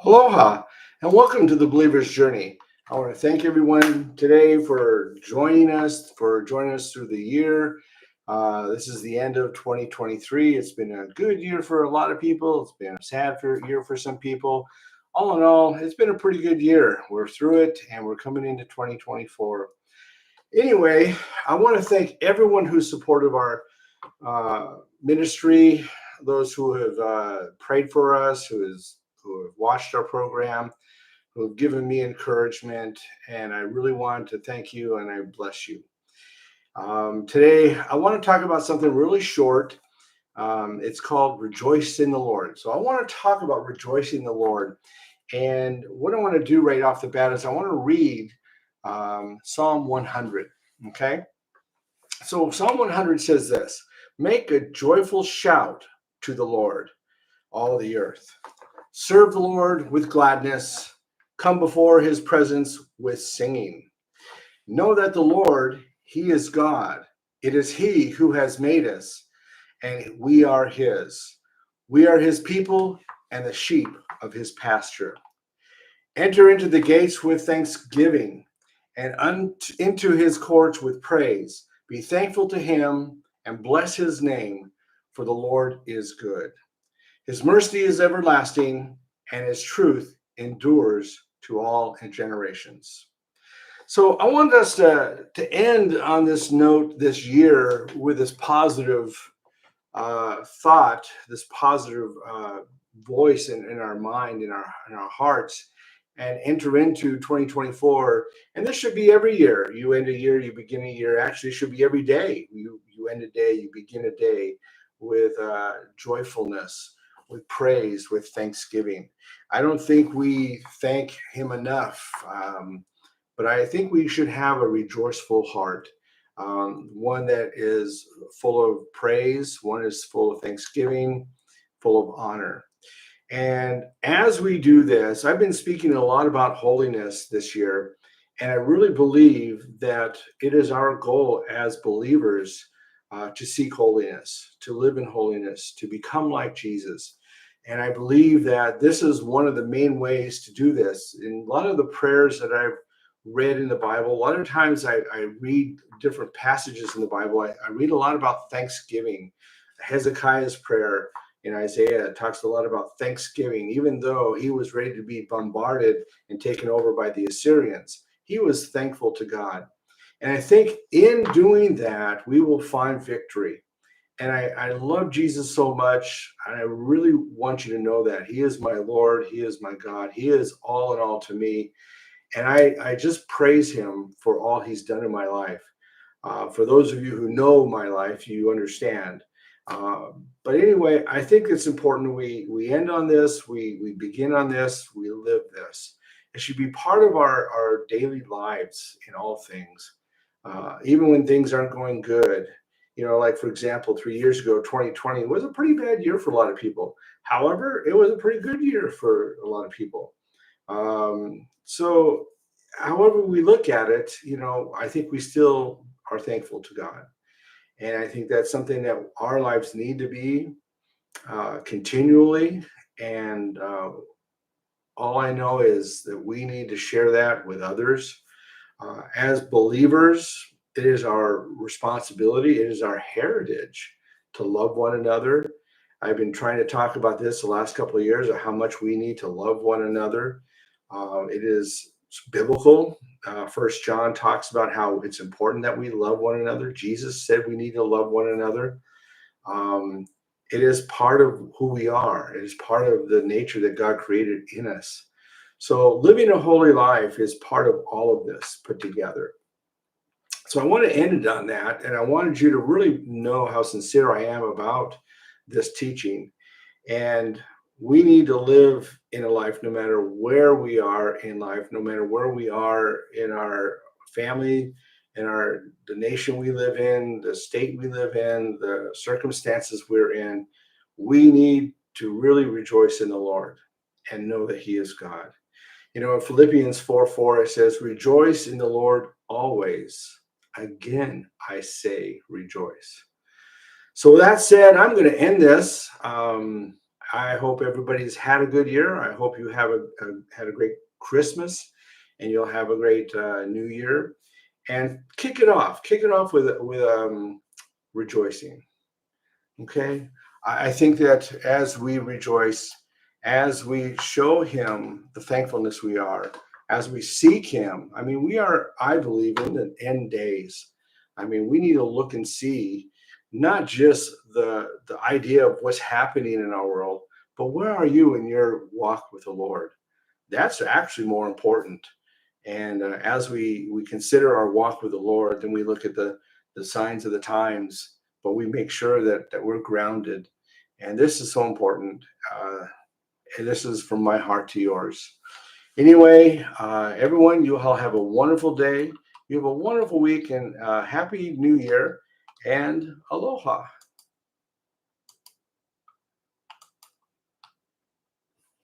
Aloha, and welcome to the Believer's Journey. I want to thank everyone today for joining us through the year. This is the end of 2023. It's been a good year for a lot of people. It's been a year for some people. All in all, it's been a pretty good year. We're through it, and we're coming into 2024. Anyway, I want to thank everyone who supported our ministry, those who have prayed for us, who have watched our program, who have given me encouragement, and I really want to thank you and I bless you. Today, I want to talk about something really short. It's called Rejoice in the Lord. So I want to talk about rejoicing in the Lord. And what I want to do right off the bat is I want to read Psalm 100. Okay? So Psalm 100 says this: Make a joyful shout to the Lord, all the earth. Serve the Lord with gladness. Come before his presence with singing. Know that the Lord, he is God. It is he who has made us, and we are his. We are his people and the sheep of his pasture. Enter into the gates with thanksgiving and into his courts with praise. Be thankful to him and bless his name, for the Lord is good. His mercy is everlasting, and his truth endures to all generations. So I want us to end on this note this year with this positive thought, this positive voice in our mind, in our hearts, and enter into 2024. And this should be every year. You end a year, you begin a year. Actually, it should be every day. You end a day, you begin a day with joyfulness, with praise, with thanksgiving. I don't think we thank him enough, but I think we should have a rejoiceful heart, one that is full of praise, one is full of thanksgiving, full of honor. And as we do this, I've been speaking a lot about holiness this year, and I really believe that it is our goal as believers to seek holiness, to live in holiness, to become like Jesus. And I believe that this is one of the main ways to do this. In a lot of the prayers that I've read in the Bible, a lot of times I read different passages in the Bible. I read a lot about thanksgiving. Hezekiah's prayer in Isaiah talks a lot about thanksgiving. Even though he was ready to be bombarded and taken over by the Assyrians, he was thankful to God. And I think in doing that, we will find victory. And I love Jesus so much. And I really want you to know that he is my Lord. He is my God. He is all in all to me. And I just praise him for all he's done in my life. For those of you who know my life, you understand. But anyway, I think it's important we end on this, we begin on this, we live this. It should be part of our daily lives in all things, even when things aren't going good. You know, like for example, 3 years ago, 2020 was a pretty bad year for a lot of people. However, it was a pretty good year for a lot of people. So however we look at it, you know, I think we still are thankful to God. And I think that's something that our lives need to be continually. And all I know is that we need to share that with others. As believers, it is our responsibility, it is our heritage to love one another. I've been trying to talk about this the last couple of years of how much we need to love one another. It is biblical. First John talks about how it's important that we love one another. Jesus said we need to love one another. It is part of who we are. It is part of the nature that God created in us. So living a holy life is part of all of this put together. So I want to end it on that, and I wanted you to really know how sincere I am about this teaching. And we need to live in a life no matter where we are in life, no matter where we are in our family, in the nation we live in, the state we live in, the circumstances we're in. We need to really rejoice in the Lord and know that he is God. You know, in Philippians 4:4, it says, rejoice in the Lord always. Again, I say rejoice. So with that said, I'm going to end this. I hope everybody's had a good year. I hope you have had a great Christmas, and you'll have a great New Year. And kick it off. Kick it off with rejoicing. Okay, I think that as we rejoice, as we show Him the thankfulness we are, as we seek Him. I mean, we are, I believe, in the end days. I mean, we need to look and see not just the idea of what's happening in our world, but where are you in your walk with the Lord? That's actually more important. And as we consider our walk with the Lord, then we look at the signs of the times, but we make sure that we're grounded. And this is so important. And this is from my heart to yours. Anyway, everyone, you all have a wonderful day. You have a wonderful week, and happy New Year, and aloha.